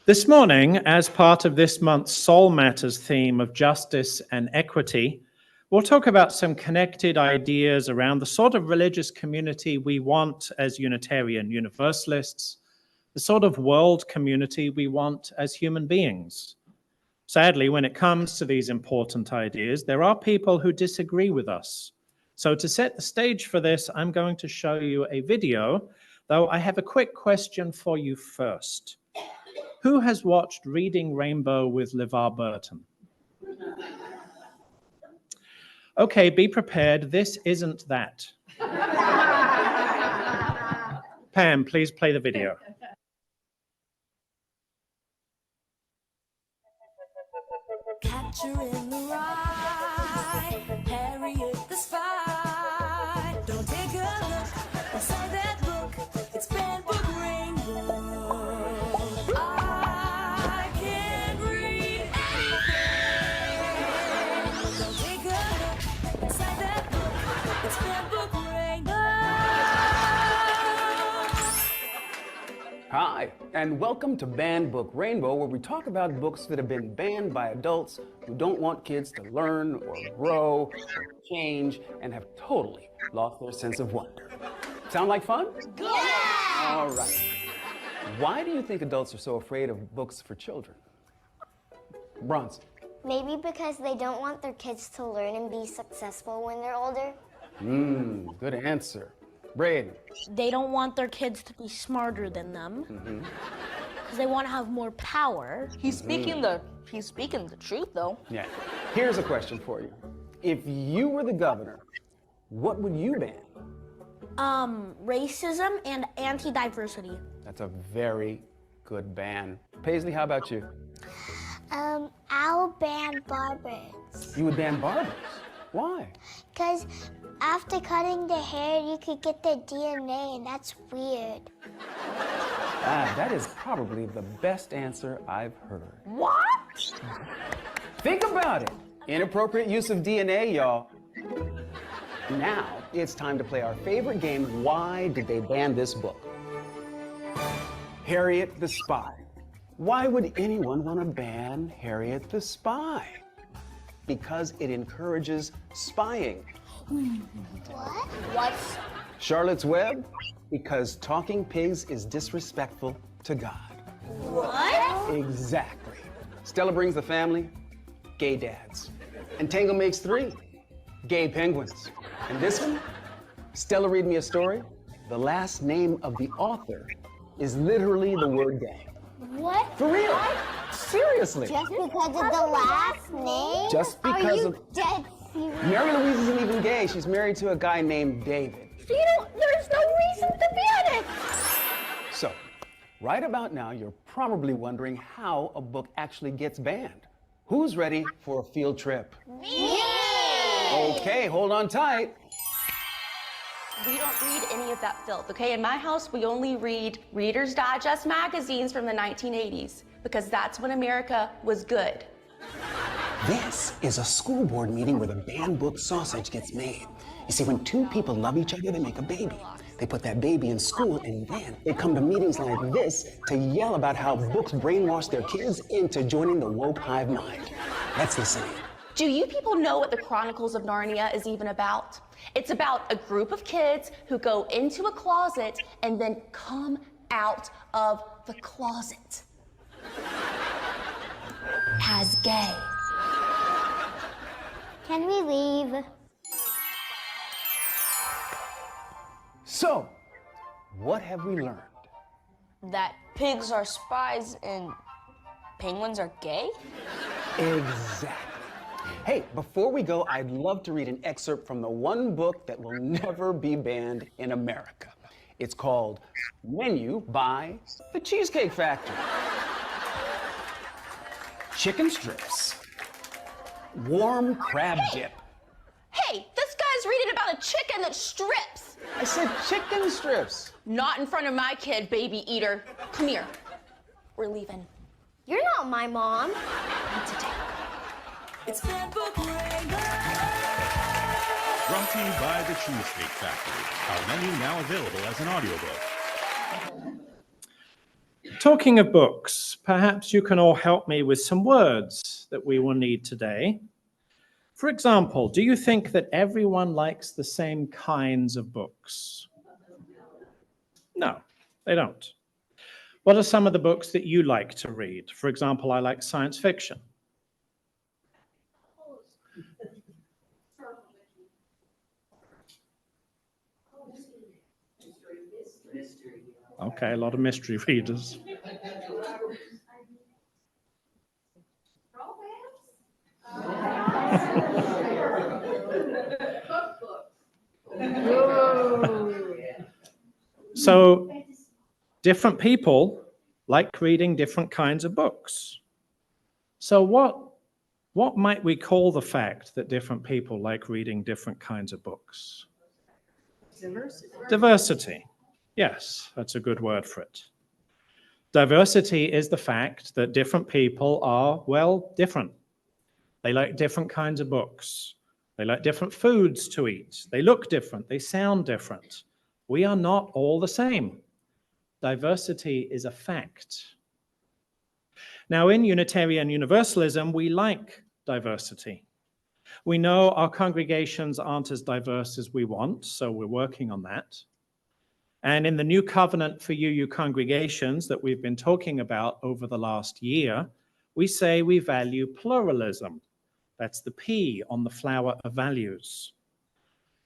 This morning, as part of this month's Soul Matters theme of justice and equity, we'll talk about some connected ideas around the sort of religious community we want as Unitarian Universalists, the sort of world community we want as human beings. Sadly, when it comes to these important ideas, there are people who disagree with us. So to set the stage for this, I'm going to show you a video, though I have a quick question for you first. Who has watched Reading Rainbow with LeVar Burton? Okay, be prepared. This isn't that. Pam, please play the video. Capturing the ride, Harriet the spy. Don't take a look inside that book. It's Banned Book Rainbow. I can't read anything. Don't take a look inside that book. It's Banned Book Rainbow. Hi, and welcome to Banned Book Rainbow, where we talk about books that have been banned by adults who don't want kids to learn or grow or change and have totally lost their sense of wonder. Sound like fun? Yeah! All right. Why do you think adults are so afraid of books for children? Bronson. Maybe because they don't want their kids to learn and be successful when they're older. Good answer. Braden. They don't want their kids to be smarter than them. Because they want to have more power. He's speaking the truth, though. Yeah. Here's a question for you. If you were the governor, what would you ban? Racism and anti-diversity. That's a very good ban. Paisley, how about you? I'll ban barbers. You would ban barbers. Why? Because after cutting the hair, you could get their DNA, and that's weird. That is probably the best answer I've heard. What? Think about it. Inappropriate use of DNA, y'all. Now, it's time to play our favorite game, Why Did They Ban This Book? Harriet the Spy. Why would anyone want to ban Harriet the Spy? Because it encourages spying. What? What? Charlotte's Web, because talking pigs is disrespectful to God. What? Exactly. Stella Brings the Family, gay dads. And Tango Makes Three, gay penguins. And this one, Stella Read Me a Story, the last name of the author is literally the word gay. What? For real? Just Seriously. because of the last name? Just because Are you of- dead serious? Mary Louise isn't even gay. She's married to a guy named David. There's no reason to ban it. So, right about now, you're probably wondering how a book actually gets banned. Who's ready for a field trip? Me! Okay, hold on tight. We don't read any of that filth, okay? In my house, we only read Reader's Digest magazines from the 1980s because that's when America was good. This is a school board meeting where the banned book sausage gets made. You see, when two people love each other, they make a baby. They put that baby in school, and then they come to meetings like this to yell about how books brainwash their kids into joining the woke hive mind. Let's listen in. Do you people know what the Chronicles of Narnia is even about? It's about a group of kids who go into a closet and then come out of the closet as gay. Can we leave? So, what have we learned? That pigs are spies and penguins are gay? Exactly. Hey, before we go, I'd love to read an excerpt from the one book that will never be banned in America. It's called Menu by The Cheesecake Factory. Chicken strips. Warm crab dip. Hey, this guy's reading about a chicken that strips. I said chicken strips. Not in front of my kid, baby eater. Come here. We're leaving. You're not my mom. Not today. It's Banned Book Rainbow. Brought to you by The Cheesecake Factory. Our menu now available as an audiobook. Talking of books, perhaps you can all help me with some words that we will need today. For example, do you think that everyone likes the same kinds of books? No, they don't. What are some of the books that you like to read? For example, I like science fiction. Okay, a lot of mystery readers. So different people like reading different kinds of books. So what might we call the fact that different people like reading different kinds of books? Diversity. Yes, that's a good word for it. Diversity is the fact that different people are, well, different. They like different kinds of books. They like different foods to eat. They look different. They sound different. We are not all the same. Diversity is a fact. Now, in Unitarian Universalism, we like diversity. We know our congregations aren't as diverse as we want, so we're working on that. And in the new covenant for UU congregations that we've been talking about over the last year, we say we value pluralism. That's the P on the flower of values.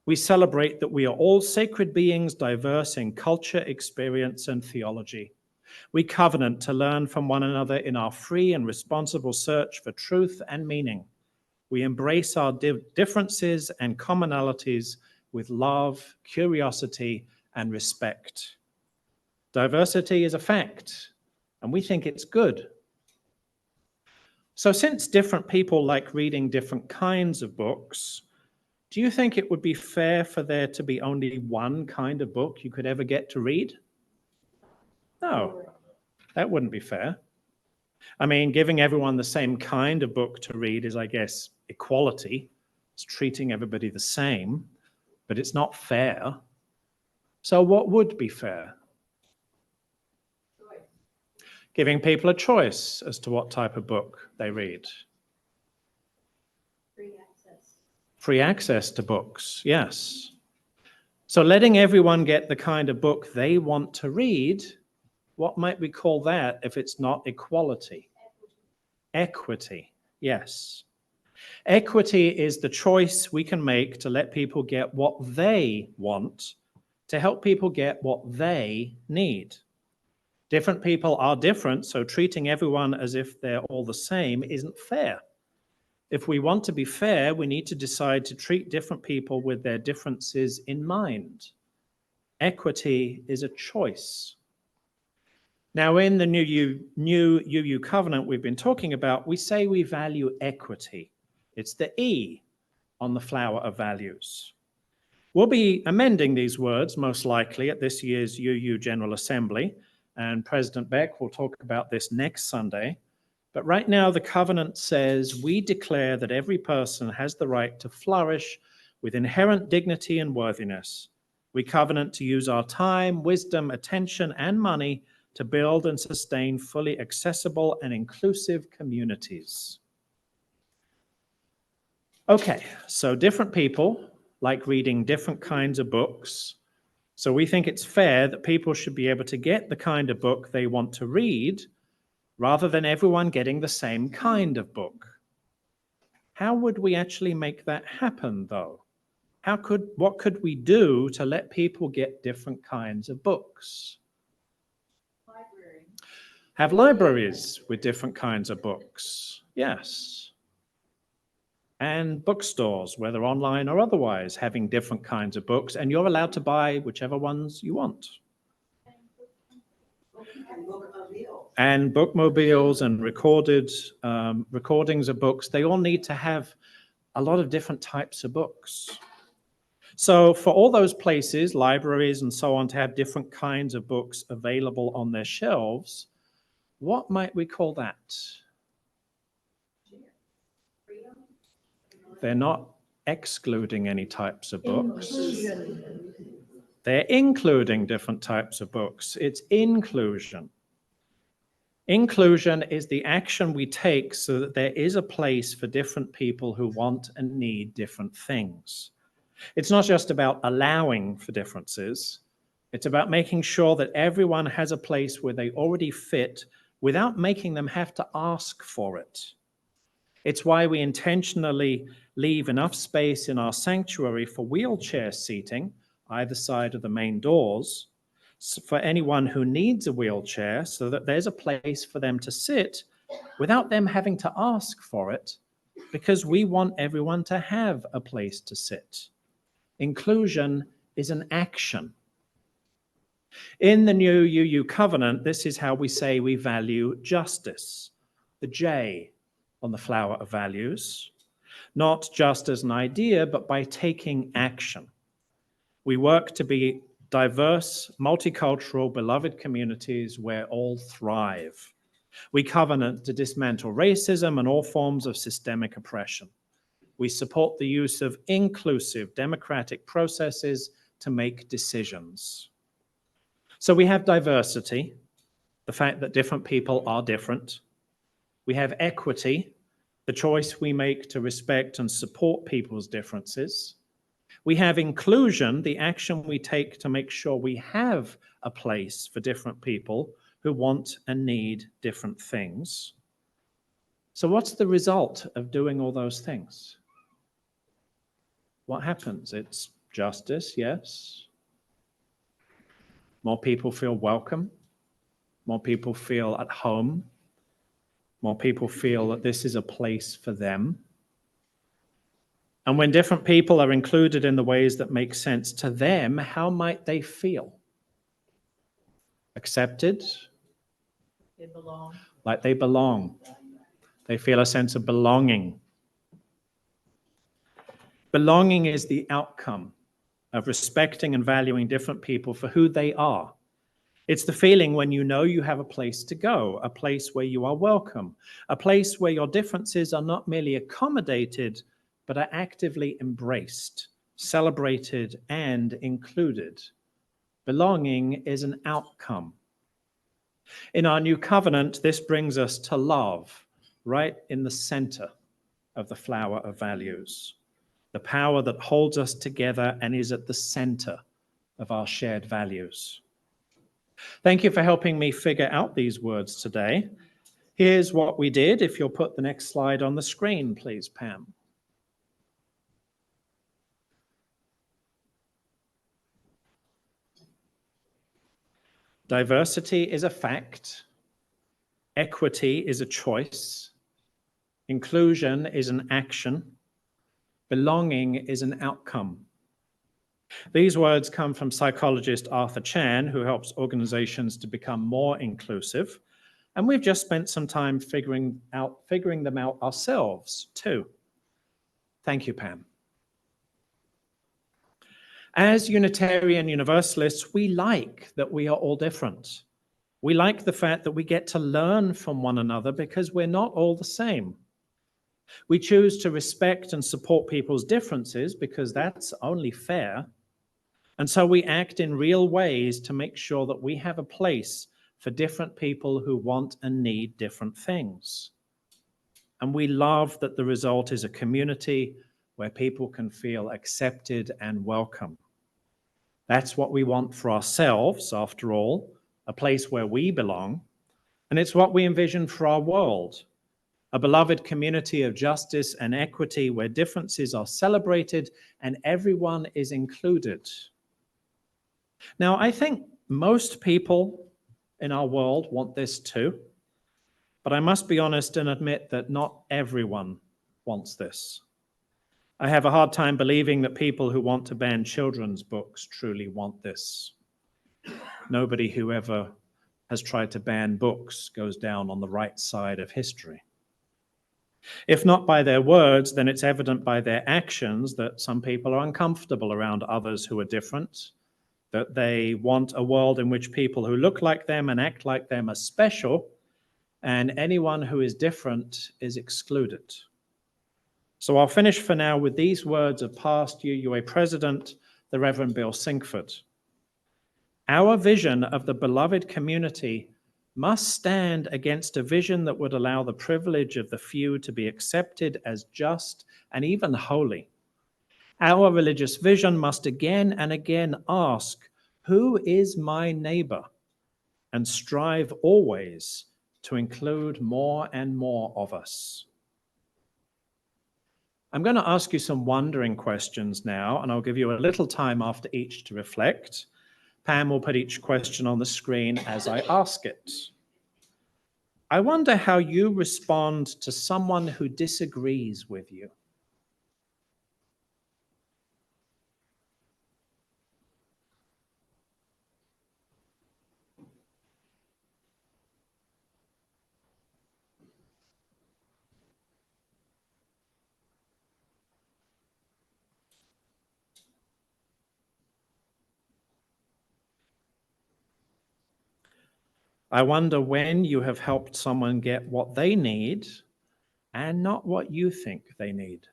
We celebrate that we are all sacred beings diverse in culture, experience, and theology. We covenant to learn from one another in our free and responsible search for truth and meaning. We embrace our differences and commonalities with love, curiosity, and respect. Diversity is a fact, and we think it's good. So since different people like reading different kinds of books, do you think it would be fair for there to be only one kind of book you could ever get to read? No, that wouldn't be fair. I mean, giving everyone the same kind of book to read is, I guess, equality. It's treating everybody the same, but it's not fair. So what would be fair? Giving people a choice as to what type of book they read. Free access to books, yes. So letting everyone get the kind of book they want to read, what might we call that if it's not equality? Equity, yes. Equity is the choice we can make to let people get what they want, to help people get what they need. Different people are different, so treating everyone as if they're all the same isn't fair. If we want to be fair, we need to decide to treat different people with their differences in mind. Equity is a choice. Now, in the new UU covenant we've been talking about, we say we value equity. It's the E on the flower of values. We'll be amending these words most likely at this year's UU General Assembly, and President Beck will talk about this next Sunday. But right now, the covenant says we declare that every person has the right to flourish with inherent dignity and worthiness. We covenant to use our time, wisdom, attention, and money to build and sustain fully accessible and inclusive communities. Okay, so different people like reading different kinds of books. So we think it's fair that people should be able to get the kind of book they want to read, rather than everyone getting the same kind of book. How would we actually make that happen, though? What could we do to let people get different kinds of books? Have libraries with different kinds of books, yes. And bookstores, whether online or otherwise, having different kinds of books, and you're allowed to buy whichever ones you want. And bookmobiles and recordings of books, they all need to have a lot of different types of books. So for all those places, libraries and so on, to have different kinds of books available on their shelves, what might we call that? They're not excluding any types of books. They're including different types of books. It's inclusion. Inclusion is the action we take so that there is a place for different people who want and need different things. It's not just about allowing for differences. It's about making sure that everyone has a place where they already fit without making them have to ask for it. It's why we intentionally leave enough space in our sanctuary for wheelchair seating, either side of the main doors, for anyone who needs a wheelchair, so that there's a place for them to sit without them having to ask for it, because we want everyone to have a place to sit. Inclusion is an action. In the new UU covenant, this is how we say we value justice, the J on the flower of values, not just as an idea, but by taking action. We work to be diverse, multicultural, beloved communities where all thrive. We covenant to dismantle racism and all forms of systemic oppression. We support the use of inclusive democratic processes to make decisions. So we have diversity, the fact that different people are different. We have equity, the choice we make to respect and support people's differences. We have inclusion, the action we take to make sure we have a place for different people who want and need different things. So what's the result of doing all those things? What happens? It's justice, yes. More people feel welcome. More people feel at home. More people feel that this is a place for them. And when different people are included in the ways that make sense to them, how might they feel? Accepted? They belong. Like they belong. They feel a sense of belonging. Belonging is the outcome of respecting and valuing different people for who they are. It's the feeling when you know you have a place to go, a place where you are welcome, a place where your differences are not merely accommodated, but are actively embraced, celebrated, and included. Belonging is an outcome. In our new covenant, this brings us to love, right in the center of the flower of values, the power that holds us together and is at the center of our shared values. Thank you for helping me figure out these words today. Here's what we did. If you'll put the next slide on the screen, please, Pam. Diversity is a fact. Equity is a choice. Inclusion is an action. Belonging is an outcome. These words come from psychologist Arthur Chan, who helps organizations to become more inclusive. And we've just spent some time figuring them out ourselves too. Thank you, Pam. As Unitarian Universalists, we like that we are all different. We like the fact that we get to learn from one another because we're not all the same. We choose to respect and support people's differences because that's only fair. And so we act in real ways to make sure that we have a place for different people who want and need different things. And we love that the result is a community where people can feel accepted and welcome. That's what we want for ourselves, after all, a place where we belong. And it's what we envision for our world, a beloved community of justice and equity where differences are celebrated and everyone is included. Now, I think most people in our world want this too, but I must be honest and admit that not everyone wants this. I have a hard time believing that people who want to ban children's books truly want this. Nobody who ever has tried to ban books goes down on the right side of history. If not by their words, then it's evident by their actions that some people are uncomfortable around others who are different, that they want a world in which people who look like them and act like them are special, and anyone who is different is excluded. So I'll finish for now with these words of past UUA President, the Reverend Bill Sinkford. Our vision of the beloved community must stand against a vision that would allow the privilege of the few to be accepted as just and even holy. Our religious vision must again and again ask, who is my neighbor? And strive always to include more and more of us. I'm going to ask you some wondering questions now, and I'll give you a little time after each to reflect. Pam will put each question on the screen as I ask it. I wonder how you respond to someone who disagrees with you. I wonder when you have helped someone get what they need and not what you think they need.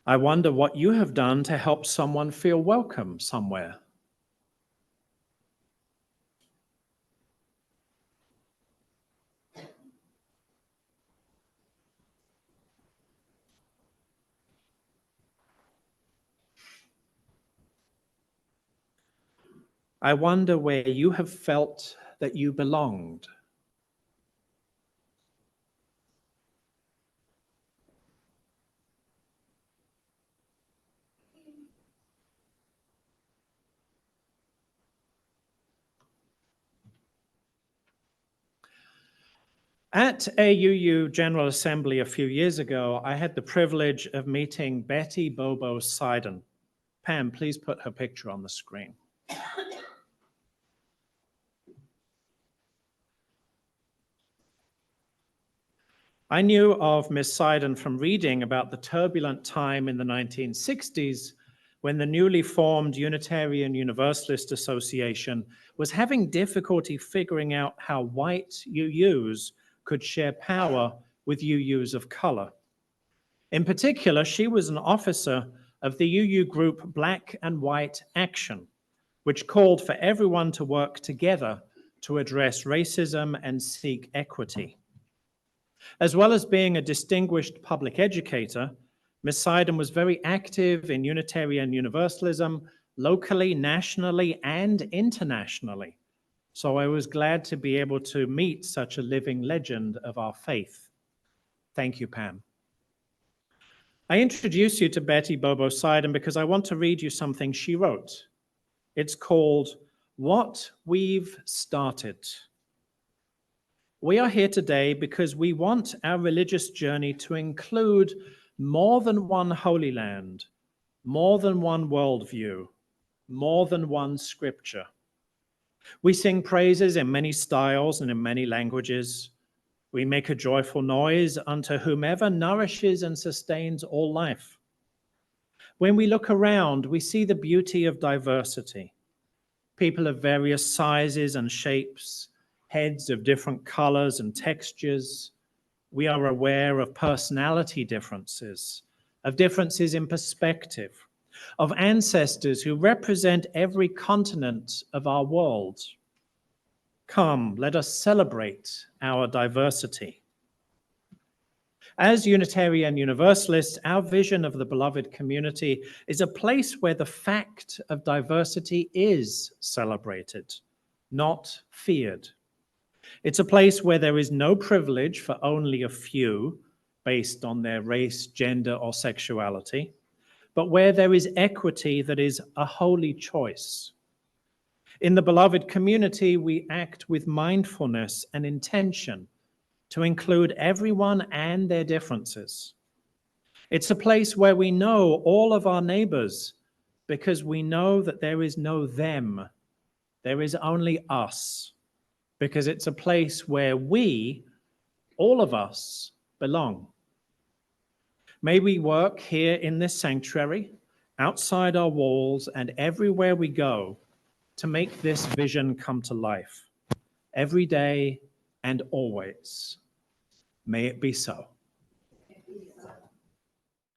I wonder what you have done to help someone feel welcome somewhere. I wonder where you have felt that you belonged. At a UU General Assembly a few years ago, I had the privilege of meeting Betty Bobo Sidon. Pam, please put her picture on the screen. I knew of Miss Sidon from reading about the turbulent time in the 1960s when the newly formed Unitarian Universalist Association was having difficulty figuring out how white UUs could share power with UUs of color. In particular, she was an officer of the UU group Black and White Action, which called for everyone to work together to address racism and seek equity. As well as being a distinguished public educator, Ms. Sidon was very active in Unitarian Universalism, locally, nationally, and internationally. So I was glad to be able to meet such a living legend of our faith. Thank you, Pam. I introduce you to Betty Bobo Sidon because I want to read you something she wrote. It's called What We've Started. We are here today because we want our religious journey to include more than one Holy Land, more than one worldview, more than one scripture. We sing praises in many styles and in many languages. We make a joyful noise unto whomever nourishes and sustains all life. When we look around, we see the beauty of diversity. People of various sizes and shapes, heads of different colors and textures. We are aware of personality differences, of differences in perspective, of ancestors who represent every continent of our world. Come, let us celebrate our diversity. As Unitarian Universalists, our vision of the beloved community is a place where the fact of diversity is celebrated, not feared. It's a place where there is no privilege for only a few based on their race, gender, or sexuality, but where there is equity that is a holy choice. In the beloved community, we act with mindfulness and intention to include everyone and their differences. It's a place where we know all of our neighbors because we know that there is no them, there is only us, because it's a place where we, all of us, belong. May we work here in this sanctuary, outside our walls, and everywhere we go to make this vision come to life every day and always. May it be so.